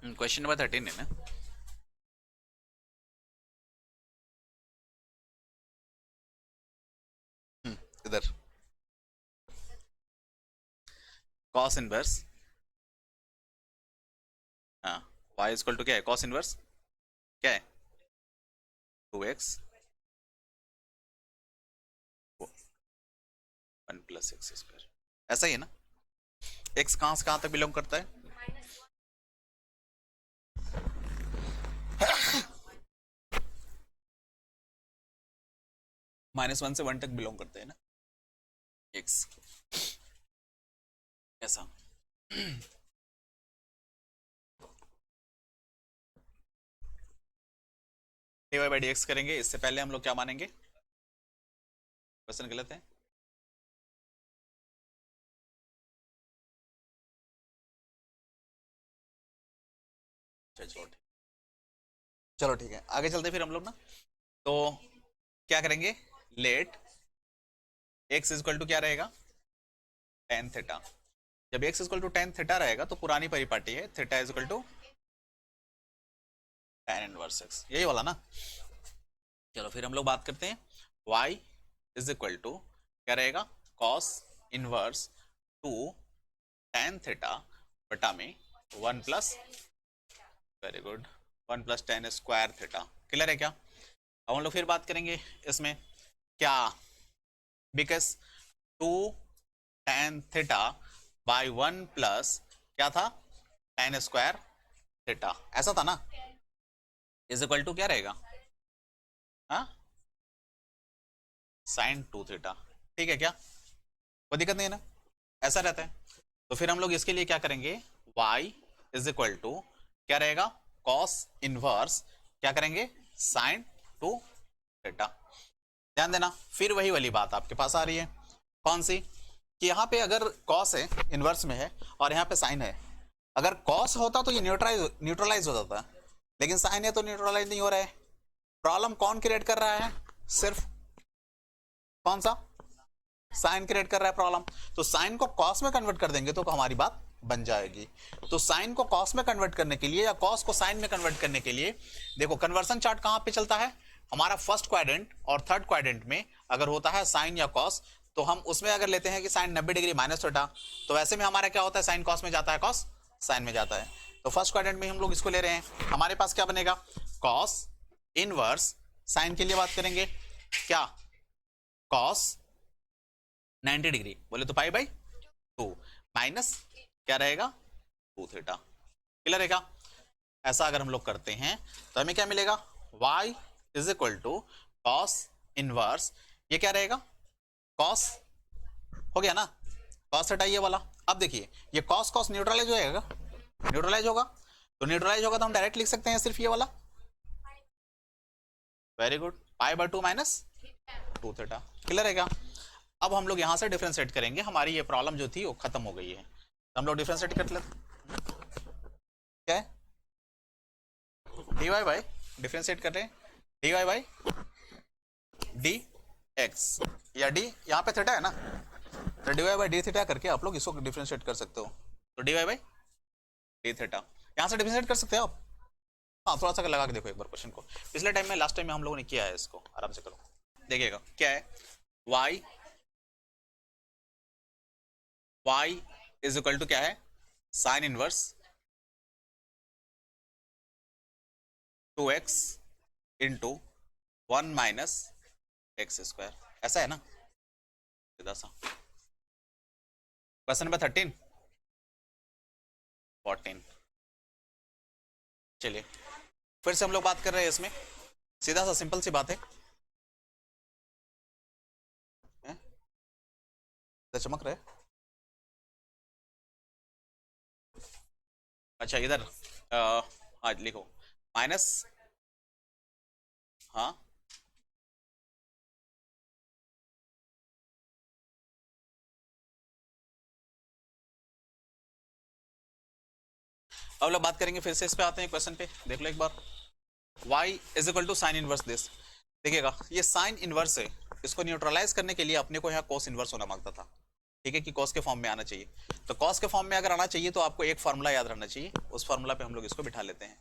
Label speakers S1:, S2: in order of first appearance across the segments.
S1: Question number 13 है ना। इधर कॉस इनवर्स, हाँ, y इक्वल टू क्या है, कॉस इनवर्स क्या है, 2x 1 प्लस एक्स स्क्वायर, ऐसा ही है ना। x कहाँ से कहाँ तक बिलोंग करता है, -1 से 1 तक बिलोंग करते हैं ना x, ऐसा। dy बाई डी एक्स करेंगे, इससे पहले हम लोग क्या मानेंगे, क्वेश्चन गलत है। चलो ठीक है, आगे चलते फिर हम लोग ना। तो क्या करेंगे, लेट x इक्वल टू क्या रहेगा, tan थीटा। जब x equal to tan theta रहेगा तो पुरानी परिपाटी है, theta is equal to tan inverse x, यही वाला ना। चलो फिर हम लोग बात करते हैं, y इज इक्वल टू क्या रहेगा, cos इनवर्स 2 tan थीटा बटा में 1 plus, very good, 1 plus tan square theta. Clear है क्या। अब हम लोग फिर बात करेंगे इसमें क्या, because 2 tan theta by 1 plus क्या था, tan स्क्वायर थीटा, ऐसा था ना, इज इक्वल टू क्या रहेगा, हाँ, साइन 2 थीटा। ठीक है क्या, कोई दिक्कत नहीं है ना, ऐसा रहता है। तो फिर हम लोग इसके लिए क्या करेंगे, y इज इक्वल टू क्या रहेगा, cos इनवर्स क्या करेंगे, साइन 2 थीटा। ध्यान देना, फिर वही वाली बात आपके पास आ रही है, कौन सी, कि यहाँ पे अगर cos है इनवर्स में है और यहाँ पे साइन है, अगर cos होता तो ये न्यूट्रलाइज हो जाता, लेकिन साइन है तो न्यूट्रलाइज नहीं हो रहा है। प्रॉब्लम कौन क्रिएट कर रहा है, सिर्फ कौन सा, साइन क्रिएट कर रहा है प्रॉब्लम। तो साइन को कॉस में कन्वर्ट कर देंगे तो हमारी बात बन जाएगी। तो साइन को कॉस में कन्वर्ट करने के लिए या कॉस को साइन में कन्वर्ट करने के लिए, देखो कन्वर्सन चार्ट कहां पे चलता है, हमारा फर्स्ट क्वाड्रेंट और थर्ड क्वाड्रेंट में अगर होता है साइन या कॉस, तो हम उसमें अगर लेते हैं कि साइन 90 डिग्री माइनस थीटा, तो वैसे में हमारा क्या होता है, साइन कॉस में जाता है, कॉस साइन में जाता है। तो फर्स्ट क्वाड्रेंट में हम लोग इसको ले रहे हैं, हमारे पास क्या बनेगा, कॉस इनवर्स, साइन के लिए बात करेंगे क्या, कॉस 90 डिग्री बोले तो पाई बाई 2 माइनस क्या रहेगा 2 थीटा। क्लियर है क्या। ऐसा अगर हम लोग करते हैं तो हमें क्या मिलेगा, y is equal to cos inverse, ये क्या रहेगा, कॉस हो गया ना, कॉस थीटा ये वाला। अब देखिए ये कॉस कॉस न्यूट्रलाइज हो जाएगा, न्यूट्रलाइज होगा, तो न्यूट्रलाइज होगा तो हम डायरेक्ट लिख सकते हैं सिर्फ ये वाला, very good, pi by 2 minus 2 theta. Clear है क्या। अब हम लोग यहां से डिफरेंशिएट करेंगे, हमारी ये प्रॉब्लम जो थी वो खत्म हो गई है, तो हम लोग डिफरेंशिएट कर लेते, क्या है, डी वाई बाई, डिफरेंशिएट कर रहे हैं d y by d x, या डी यहाँ पे थीटा है ना, तो d y by d theta करके आप लोग इसको डिफरेंशिएट कर सकते हो। तो d y by d theta यहाँ से डिफरेंशिएट कर सकते हो आप। हाँ थोड़ा सा लगा के देखो एक बार क्वेश्चन को, पिछले टाइम में, लास्ट टाइम में हम लोगों ने किया है, इसको आराम से करो, देखिएगा क्या है, y y is equal to क्या है, sine inverse 2x into 1 minus x square, ऐसा है ना, सीधा सा। क्वेश्चन नंबर 13 14, चलिए फिर से हम लोग बात कर रहे हैं इसमें, सीधा सा सिंपल सी बात है, चमक रहे, अच्छा इधर आज लिखो माइनस, हाँ अब लोग बात करेंगे, फिर से इस पे आते हैं क्वेश्चन पे, देख लो एक बार, y is equal to sine inverse this, देखिएगा ये साइन इनवर्स है, इसको न्यूट्रलाइज करने के लिए अपने को यहाँ कोस इनवर्स होना मांगता था, ठीक है, कि कॉस के फॉर्म में आना चाहिए। तो कॉस के फॉर्म में अगर आना चाहिए तो आपको एक फॉर्मूला याद रखना चाहिए, उस फॉर्मूला पे हम लोग इसको बिठा लेते हैं।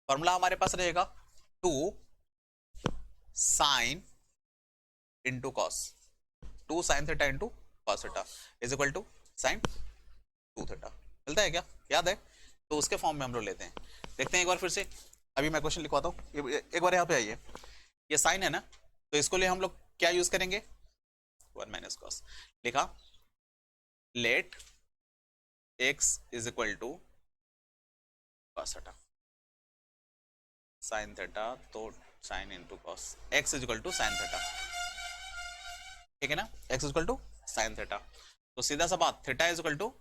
S1: फॉर्मूला हमारे पास रहेगा 2 sine into cos, 2 sine theta into cos theta is equal to sine 2 theta. मिलता है क्या, याद है? तो उसके फॉर्म में हम लोग लेते हैं। देखते हैं एक बार फिर से, अभी मैं क्वेश्चन लिखवाता हूँ। एक बार यहाँ पे आइए, ये साइन है ना, तो इसको लिए हम लोग क्या यूज करेंगे, 1 माइनस कॉस। लिखा let x is equal to cos theta, sine theta तो sine into cos, x is equal to sine theta, ठीक है ना, x is equal to sine theta. तो सीधा सा बात, theta is equal to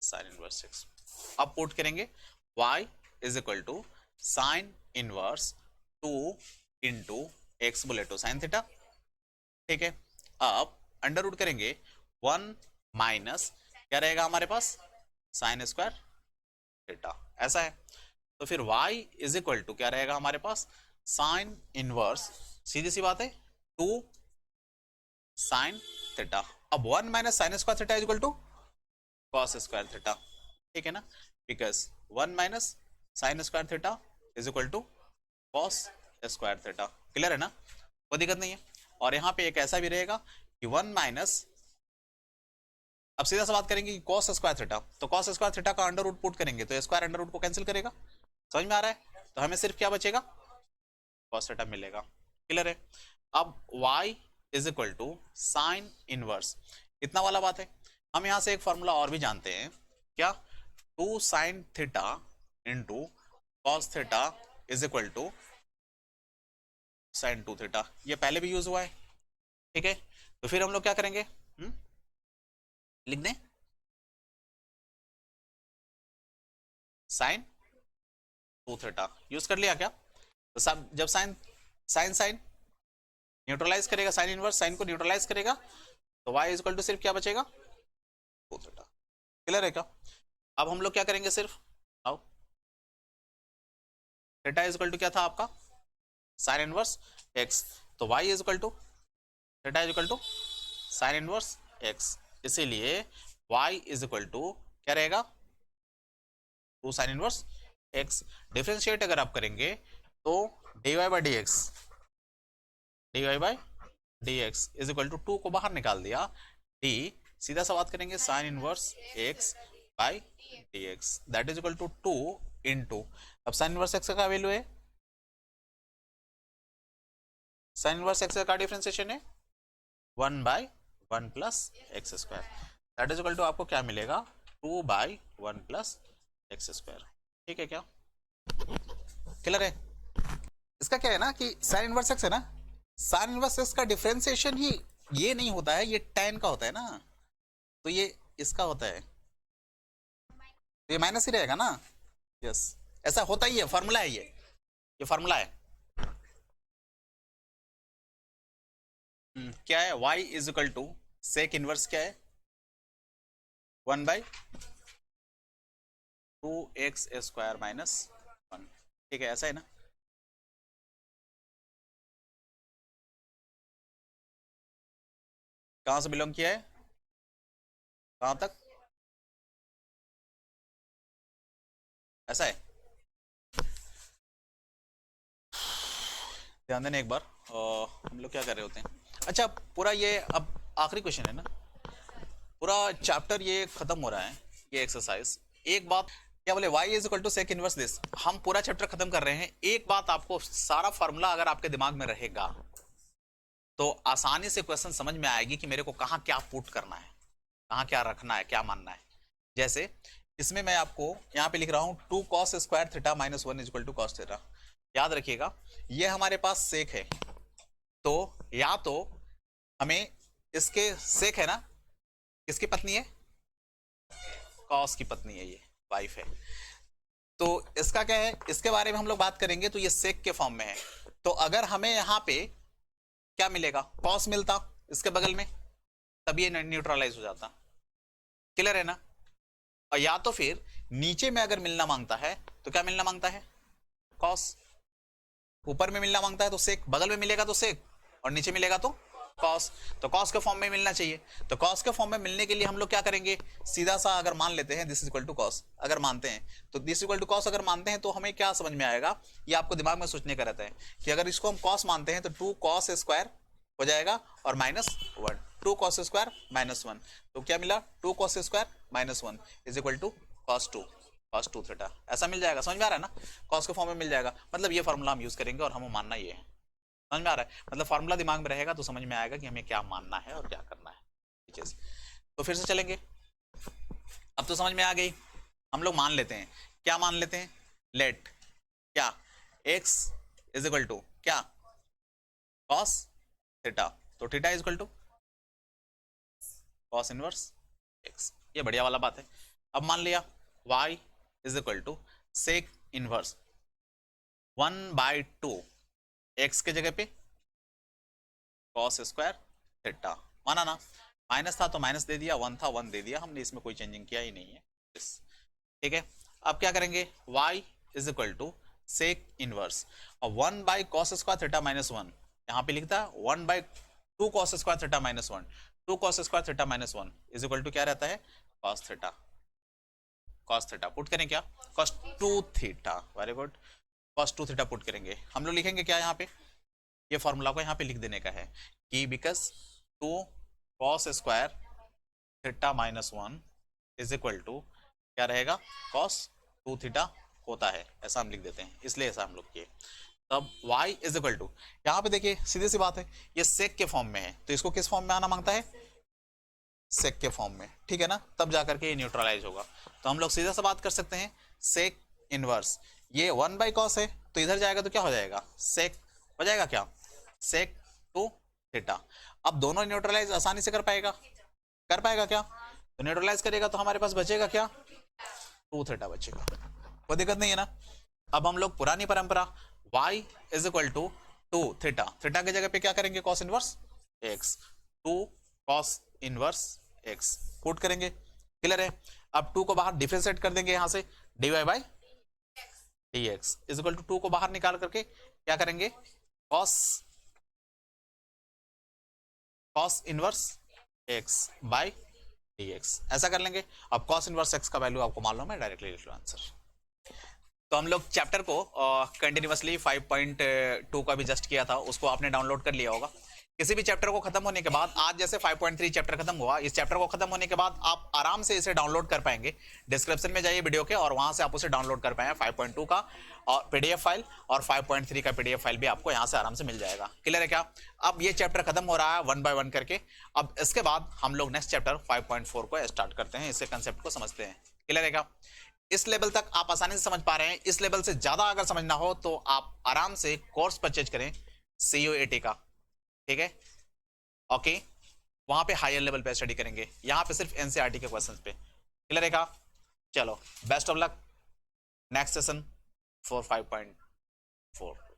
S1: sine inverse x। अब put करेंगे y is equal to sine inverse 2 into x बोले तो साइन थीटा, ठीक है। अब अंडर रूट करेंगे 1 माइनस क्या रहेगा हमारे पास, साइन स्क्वायर थीटा, ऐसा है। तो फिर y इज इक्वल टू क्या रहेगा हमारे पास, साइन इनवर्स, सीधी सी बात है, 2 साइन थीटा। अब 1 minus sine square theta is equal to cos square theta, ठीक है ना, because 1 minus sine square theta is equal to cos square theta. Clear है ना, कोई दिक्कत नहीं है। और यहाँ पे एक ऐसा भी रहेगा कि 1 माइनस, अब सीधा सा बात करेंगे कि कॉस स्क्वायर थीटा, तो कॉस स्क्वायर थीटा का अंडर रूट पुट करेंगे तो स्क्वायर अंडर रूट को कैंसिल करेगा, समझ में आ रहा है? तो हमें सिर्फ क्या बचेगा, कॉस थीटा मिलेगा। क्लियर है। अब y is equal to sine inverse, इतना वाला बात है। हम यहां से एक फॉर्मूला और भी जानते हैं, क्या, 2 sine theta into cos theta is equal to sine 2 theta, ये पहले भी यूज हुआ है, ठीक है। तो फिर हम लोग क्या करेंगे, लिख दें साइन 2 थीटा, यूज कर लिया क्या? तो सब जब साइन साइन साइन न्यूट्रलाइज करेगा, साइन इनवर्स साइन को न्यूट्रलाइज करेगा, तो y इज इक्वल टू सिर्फ क्या बचेगा, 2 थीटा। क्लियर है क्या? अब हम लोग क्या करेंगे, सिर्फ आओ, थीटा इज इक्वल टू क्या था आपका, साइन इनवर्स x, तो y is equal to theta is equal to sine inverse x, इसीलिए y इज इक्वल टू क्या रहेगा, 2 साइन इनवर्स x। डिफरेंशिएट अगर आप करेंगे तो dy by d x, dy by d x is equal to 2 को बाहर निकाल दिया, d सीधा सा बात करेंगे sine inverse x by d x, that is equal to 2 into, अब साइन इनवर्स x का वैल्यू है, साइन इनवर्स x का डिफरेंशिएशन है 1 by 1 plus x square, that is equal to आपको क्या मिलेगा, 2 बाई 1 प्लस एक्स स्क्वायर, ठीक है क्या? क्लियर है? इसका क्या है ना कि साइन इनवर्स x है ना, साइन इनवर्स x का डिफरेंशिएशन ही ये नहीं होता है, ये tan का होता है ना, तो ये इसका होता है, तो ये माइनस ही रहेगा ना, यस, ऐसा होता ही है, फॉर्मूला है ये फॉर्मूला है। क्या है, y is equal to sec inverse क्या है, 1 बाई 2x स्क्वायर माइनस 1, ठीक है, ऐसा है ना। कहां से बिलोंग किया है, कहां तक, ऐसा है, ध्यान देना एक बार। हम लोग क्या कर रहे होते हैं, अच्छा पूरा ये अब आखिरी क्वेश्चन है ना, पूरा चैप्टर ये खत्म हो रहा है, ये एक्सरसाइज। एक बात क्या बोले, y is equal to sec inverse this, हम पूरा चैप्टर खत्म कर रहे हैं। एक बात आपको, सारा फॉर्मूला अगर आपके दिमाग में रहेगा तो आसानी से क्वेश्चन समझ में आएगी कि मेरे को कहाँ क्या पुट करना है, कहाँ क्या रखना है, क्या मानना है। जैसे इसमें मैं आपको यहाँ पे लिख रहा हूँ 2 cos square theta minus 1 is equal to cos theta, याद रखिएगा ये हमारे पास सेक है, तो या तो हमें इसके सेक है ना, किसकी पत्नी है, कॉस की पत्नी है, ये वाइफ है, तो इसका क्या है, इसके बारे में हम लोग बात करेंगे, तो ये सेक के फॉर्म में है। तो अगर हमें यहाँ पे क्या मिलेगा, कॉस मिलता इसके बगल में, तब ये न्यूट्रलाइज हो जाता। क्लियर है ना? और या तो फिर नीचे में अगर मिलना मांगता है तो क्या मिलना मांगता है, कॉस, ऊपर में मिलना मांगता है तो सेक, बगल में मिलेगा तो सेक और नीचे मिलेगा तो कॉस, तो कॉस के फॉर्म में मिलना चाहिए। तो कॉस के फॉर्म में मिलने के लिए हम लोग क्या करेंगे, सीधा सा अगर मान लेते हैं this is equal to cos, अगर मानते हैं तो दिस इक्वल टू कॉस अगर मानते हैं तो हमें क्या समझ में आएगा, ये आपको दिमाग में सोचने का रहता है कि अगर इसको हम कॉस मानते हैं तो 2 कॉस स्क्वायर हो जाएगा और -1, 2 कॉस स्क्वायर -1, तो क्या मिला 2 cos square -1 is equal to cos 2 theta, ऐसा मिल जाएगा। समझ में आ रहा है ना, कॉस के फॉर्म में मिल जाएगा, मतलब ये फॉर्मूला हम यूज करेंगे और हमें मानना ये है। समझ में आ रहा है, मतलब फॉर्मूला दिमाग में रहेगा तो समझ में आएगा कि हमें क्या मानना है और क्या करना है चीज। तो फिर से चलेंगे, अब तो समझ में आ गई। हम लोग मान लेते हैं, क्या मान लेते हैं, लेट क्या x इज इक्वल टू क्या cos थीटा, तो theta is equal to cos inverse x, ये बढ़िया वाला बात है। अब मान लिया y is equal to sec inverse 1/2 x के जगह पे cos स्क्वायर थीटा, माना ना, माइनस था तो माइनस दे दिया, 1 था 1 दे दिया, हमने इसमें कोई चेंजिंग किया ही नहीं है, ठीक है। अब क्या करेंगे, y is equal to sec inverse और 1/cos स्क्वायर थीटा -1, यहाँ पे लिखता है 1/2 cos square theta -1, 2 cos square theta -1 is equal to क्या रहता है cos theta, cos theta put करें क्या, cos 2 theta, very good, cos 2 theta put करेंगे। हम लोग लिखेंगे क्या यहाँ पे, ये फॉर्मूला को यहाँ पे लिख देने का है कि because 2 cos square theta -1 is equal to क्या रहेगा cos 2 थीटा होता है, ऐसा हम लिख देते हैं, इसलिए ऐसा हम लोग किए। तब y इज इक्वल टू, यहाँ पे देखिए सीधी सी बात है, ये सेक के फॉर्म में है तो इसको किस फॉर्म में आना मांगता है, सेक के फॉर्म में, ठीक है ना, तब जाकर के ये न्यूट्रलाइज होगा। तो हम लोग सीधा सा बात कर सकते हैं, सेक इनवर्स, ये 1/cos है तो इधर जाएगा तो क्या हो जाएगा, सेक हो जाएगा क्या, सेक 2 थीटा। अब दोनों न्यूट्रलाइज आसानी से कर पाएगा क्या, तो न्यूट्रलाइज करेगा तो हमारे पास बचेगा क्या, 2 थीटा बचेगा, कोई दिक्कत नहीं है ना। अब हम लोग पुरानी परंपरा y is equal to 2 theta, theta की जगह पे क्या करेंगे cos inverse x, 2 cos inverse x put करेंगे, क्लियर है। अब 2 को बाहर डिफरेंशिएट कर देंगे, यहां से dy by dx is equal to 2 को बाहर निकाल करके क्या करेंगे cos inverse x by dx, ऐसा कर लेंगे। अब cos इनवर्स x का वैल्यू आपको मालूम है, डायरेक्टली लिख लो आंसर। तो हम लोग चैप्टर को कंटिन्यूअसली 5.2 का भी जस्ट किया था, उसको आपने डाउनलोड कर लिया होगा। किसी भी चैप्टर को खत्म होने के बाद, आज जैसे 5.3 चैप्टर खत्म हुआ, इस चैप्टर को खत्म होने के बाद आप आराम से इसे डाउनलोड कर पाएंगे। डिस्क्रिप्शन में जाइए वीडियो के और वहां से आप उसे डाउनलोड कर पाएंगे 5.2 का और पीडीएफ फाइल, और 5.3 का पीडीएफ फाइल भी आपको यहां से आराम से मिल जाएगा, क्लियर है क्या। अब ये चैप्टर खत्म हो रहा है 1 बाय 1 करके, अब इसके बाद हम लोग नेक्स्ट चैप्टर 5.4 को स्टार्ट करते हैं, इससे कंसेप्ट को समझते हैं, क्लियर है क्या। इस लेवल तक आप आसानी से समझ पा रहे हैं, इस लेवल से ज्यादा अगर समझना हो तो आप आराम से कोर्स परचेज करें CUAT का, ठीक है, ओके, वहां पे हायर लेवल पे स्टडी करेंगे, यहां पे सिर्फ NCERT के क्वेश्चंस पे, क्लियर है क्या। चलो best of luck, next session 4 5.4।